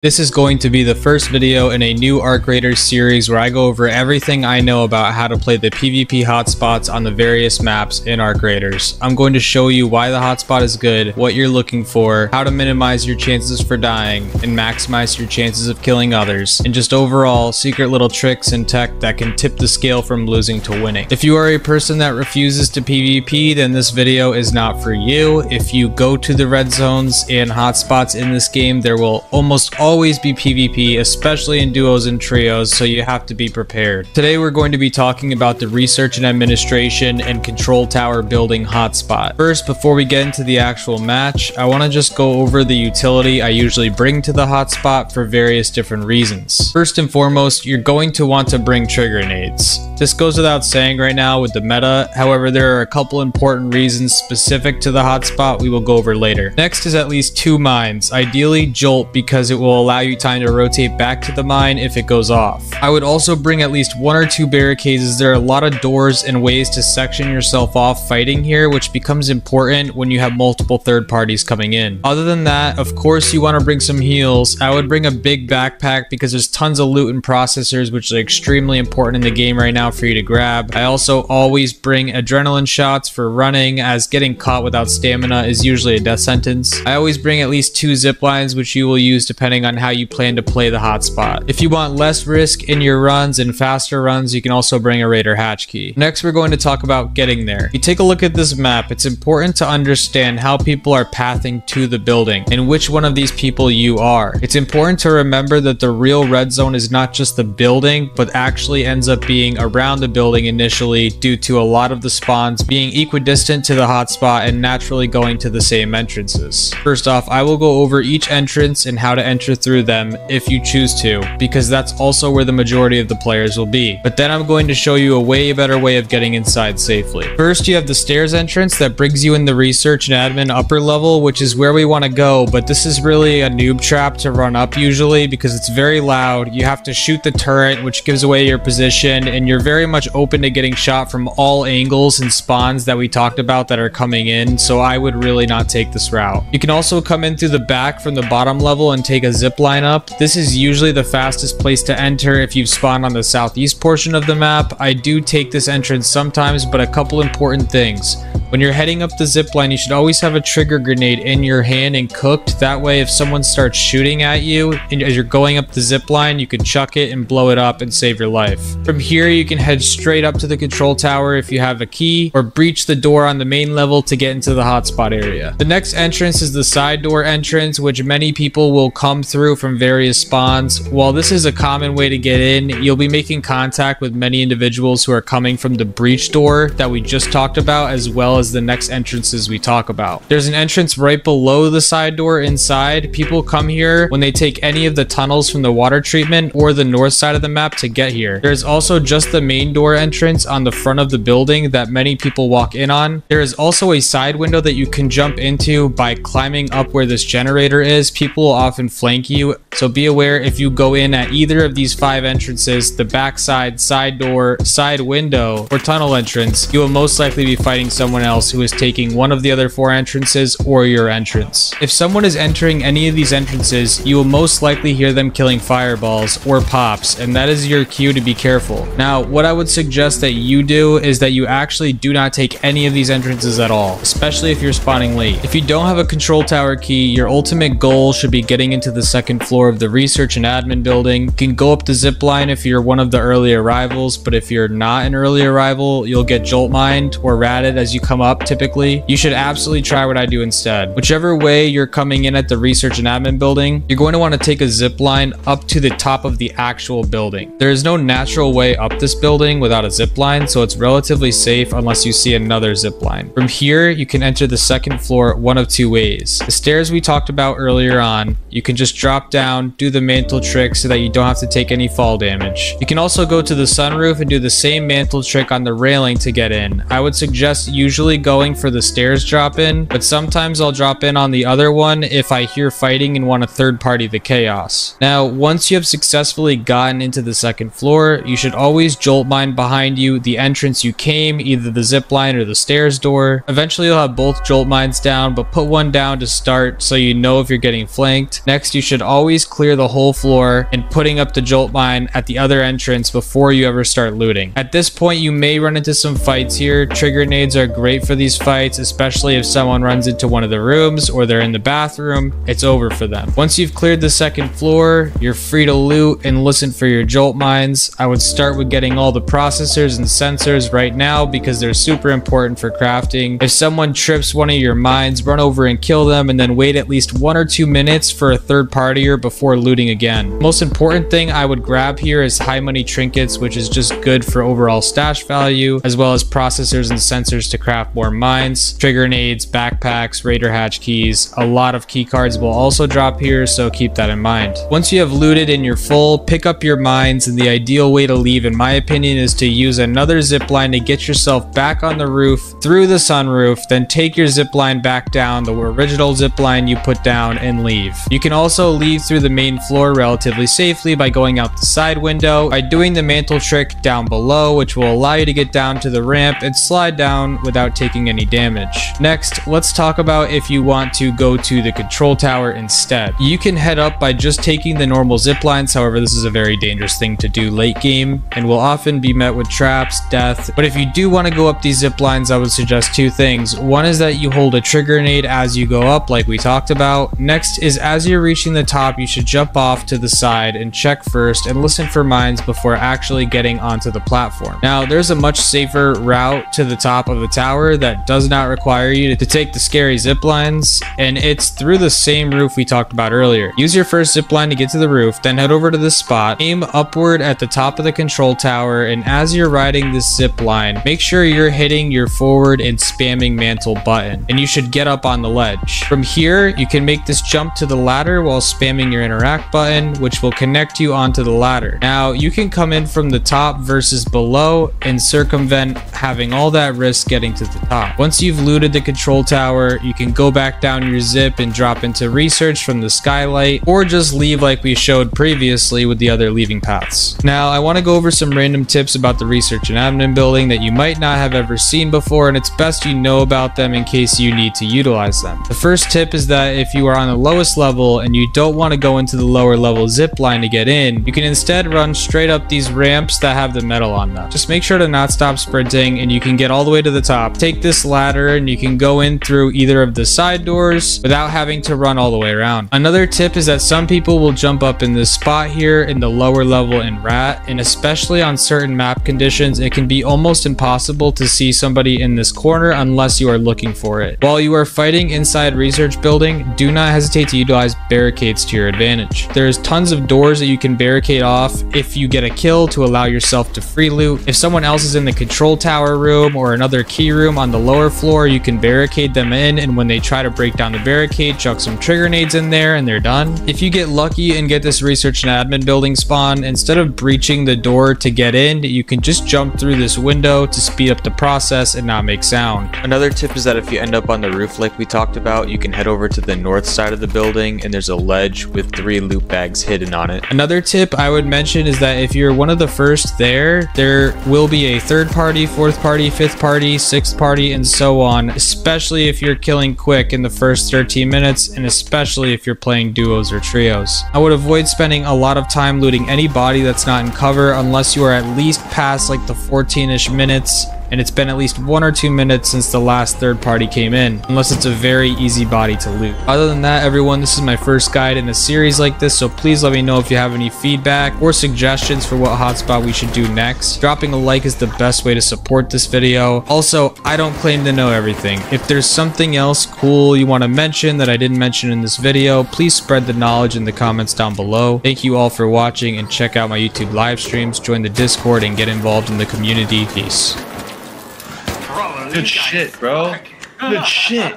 This is going to be the first video in a new Arc Raiders series where I go over everything I know about how to play the PvP hotspots on the various maps in Arc Raiders. I'm going to show you why the hotspot is good, what you're looking for, how to minimize your chances for dying, and maximize your chances of killing others, and just overall secret little tricks and tech that can tip the scale from losing to winning. If you are a person that refuses to PvP, then this video is not for you. If you go to the red zones and hotspots in this game, there will almost always be PvP, especially in duos and trios, so you have to be prepared. Today we're going to be talking about the research and administration and control tower building hotspot. First, before we get into the actual match, I want to just go over the utility I usually bring to the hotspot for various different reasons. First and foremost, you're going to want to bring trigger nades. This goes without saying right now with the meta, however there are a couple important reasons specific to the hotspot we will go over later. Next is at least 2 mines, ideally jolt because it will allow you time to rotate back to the mine if it goes off. I would also bring at least 1 or 2 barricades as there are a lot of doors and ways to section yourself off fighting here, which becomes important when you have multiple third parties coming in. Other than that, of course you want to bring some heals. I would bring a big backpack because there's tons of loot and processors which are extremely important in the game right now for you to grab. I also always bring adrenaline shots for running, as getting caught without stamina is usually a death sentence. I always bring at least 2 ziplines which you will use depending on how you plan to play the hotspot. If you want less risk in your runs and faster runs, you can also bring a Raider hatch key. Next, we're going to talk about getting there. If you take a look at this map, it's important to understand how people are pathing to the building and which one of these people you are. It's important to remember that the real red zone is not just the building, but actually ends up being around the building initially due to a lot of the spawns being equidistant to the hotspot and naturally going to the same entrances. First off, I will go over each entrance and how to enter through them if you choose to, because that's also where the majority of the players will be. But then I'm going to show you a way better way of getting inside safely. First, you have the stairs entrance that brings you in the research and admin upper level, which is where we want to go, but this is really a noob trap to run up usually because it's very loud. You have to shoot the turret, which gives away your position, and you're very much open to getting shot from all angles and spawns that we talked about that are coming in, so I would really not take this route. You can also come in through the back from the bottom level and take a zipline up. This is usually the fastest place to enter if you've spawned on the southeast portion of the map. I do take this entrance sometimes, but a couple important things. When you're heading up the zipline, you should always have a trigger grenade in your hand and cooked. That way, if someone starts shooting at you and as you're going up the zipline, you can chuck it and blow it up and save your life. From here, you can head straight up to the control tower if you have a key, or breach the door on the main level to get into the hotspot area. The next entrance is the side door entrance, which many people will come through from various spawns. While this is a common way to get in, you'll be making contact with many individuals who are coming from the breach door that we just talked about, as well as the next entrances we talk about. There's an entrance right below the side door inside. People come here when they take any of the tunnels from the water treatment or the north side of the map to get here. There's also just the main door entrance on the front of the building that many people walk in on. There is also a side window that you can jump into by climbing up where this generator is. People will often flank you, so be aware if you go in at either of these 5 entrances, the backside, side door, side window, or tunnel entrance, you will most likely be fighting someone else who is taking one of the other 4 entrances or your entrance. If someone is entering any of these entrances, you will most likely hear them killing fireballs or pops, and that is your cue to be careful. Now, what I would suggest that you do is that you actually do not take any of these entrances at all, especially if you're spawning late. If you don't have a control tower key, your ultimate goal should be getting into the 2nd floor of the research and admin building. You can go up the zipline if you're one of the early arrivals, but if you're not an early arrival, you'll get jolt mined or ratted as you come up typically. You should absolutely try what I do instead. Whichever way you're coming in at the research and admin building, you're going to want to take a zipline up to the top of the actual building. There is no natural way up this building without a zipline, so it's relatively safe unless you see another zipline. From here, you can enter the 2nd floor one of 2 ways. The stairs we talked about earlier on, you can just drop down, do the mantle trick so that you don't have to take any fall damage. You can also go to the sunroof and do the same mantle trick on the railing to get in. I would suggest usually usually going for the stairs drop in, but sometimes I'll drop in on the other one if I hear fighting and want to third party the chaos. Now, once you have successfully gotten into the second floor, you should always jolt mine behind you the entrance you came, either the zipline or the stairs door. Eventually you'll have both jolt mines down, but put one down to start so you know if you're getting flanked. Next, you should always clear the whole floor and putting up the jolt mine at the other entrance before you ever start looting. At this point, you may run into some fights here. Trigger nades are great for these fights, especially if someone runs into one of the rooms or they're in the bathroom. It's over for them. Once you've cleared the second floor, you're free to loot and listen for your jolt mines. I would start with getting all the processors and sensors right now because they're super important for crafting. If someone trips one of your mines, run over and kill them, and then wait at least 1 or 2 minutes for a third partier before looting again. Most important thing I would grab here is high money trinkets, which is just good for overall stash value, as well as processors and sensors to craft more mines, trigger nades, backpacks, raider hatch keys. A lot of key cards will also drop here, so keep that in mind. Once you have looted and you're full, pick up your mines, and the ideal way to leave, in my opinion, is to use another zipline to get yourself back on the roof through the sunroof, then take your zipline back down, the original zipline you put down, and leave. You can also leave through the main floor relatively safely by going out the side window, by doing the mantle trick down below, which will allow you to get down to the ramp and slide down without taking any damage. Next, let's talk about if you want to go to the control tower instead. You can head up by just taking the normal zip lines. However, this is a very dangerous thing to do late game and will often be met with traps, death. But if you do want to go up these zip lines, I would suggest 2 things. One is that you hold a trigger nade as you go up, like we talked about. Next is as you're reaching the top, you should jump off to the side and check first and listen for mines before actually getting onto the platform. Now, there's a much safer route to the top of the tower that does not require you to take the scary zip lines, and it's through the same roof we talked about earlier. Use your first zip line to get to the roof, then head over to this spot, aim upward at the top of the control tower, and as you're riding this zip line, make sure you're hitting your forward and spamming mantle button, and you should get up on the ledge. From here, you can make this jump to the ladder while spamming your interact button, which will connect you onto the ladder. Now, you can come in from the top versus below and circumvent having all that risk getting to the top. Once you've looted the control tower, you can go back down your zip and drop into research from the skylight, or just leave like we showed previously with the other leaving paths. Now, I want to go over some random tips about the research and admin building that you might not have ever seen before, and it's best you know about them in case you need to utilize them. The first tip is that if you are on the lowest level and you don't want to go into the lower level zip line to get in, you can instead run straight up these ramps that have the metal on them. Just make sure to not stop sprinting and you can get all the way to the top. Take this ladder and you can go in through either of the side doors without having to run all the way around. Another tip is that some people will jump up in this spot here in the lower level in Rat, and especially on certain map conditions, it can be almost impossible to see somebody in this corner unless you are looking for it. While you are fighting inside research building, do not hesitate to utilize barricades to your advantage. There's tons of doors that you can barricade off if you get a kill to allow yourself to free loot. If someone else is in the control tower room or another key room on the lower floor, you can barricade them in, and when they try to break down the barricade, chuck some trigger nades in there and they're done. If you get lucky and get this research and admin building spawn, instead of breaching the door to get in, you can just jump through this window to speed up the process and not make sound. Another tip is that if you end up on the roof like we talked about, you can head over to the north side of the building and there's a ledge with 3 loot bags hidden on it. Another tip I would mention is that if you're one of the first there will be a third party, fourth party, fifth party, sixth party, and so on, especially if you're killing quick in the first 13 minutes, and especially if you're playing duos or trios. I would avoid spending a lot of time looting any body that's not in cover unless you are at least past like the 14-ish minutes and it's been at least 1 or 2 minutes since the last third party came in, unless it's a very easy body to loot. Other than that, everyone, this is my first guide in a series like this, so please let me know if you have any feedback or suggestions for what hotspot we should do next. Dropping a like is the best way to support this video. Also, I don't claim to know everything. If there's something else cool you want to mention that I didn't mention in this video, please spread the knowledge in the comments down below. Thank you all for watching, and check out my YouTube live streams, join the Discord, and get involved in the community. Peace. Good shit, bro. Good shit.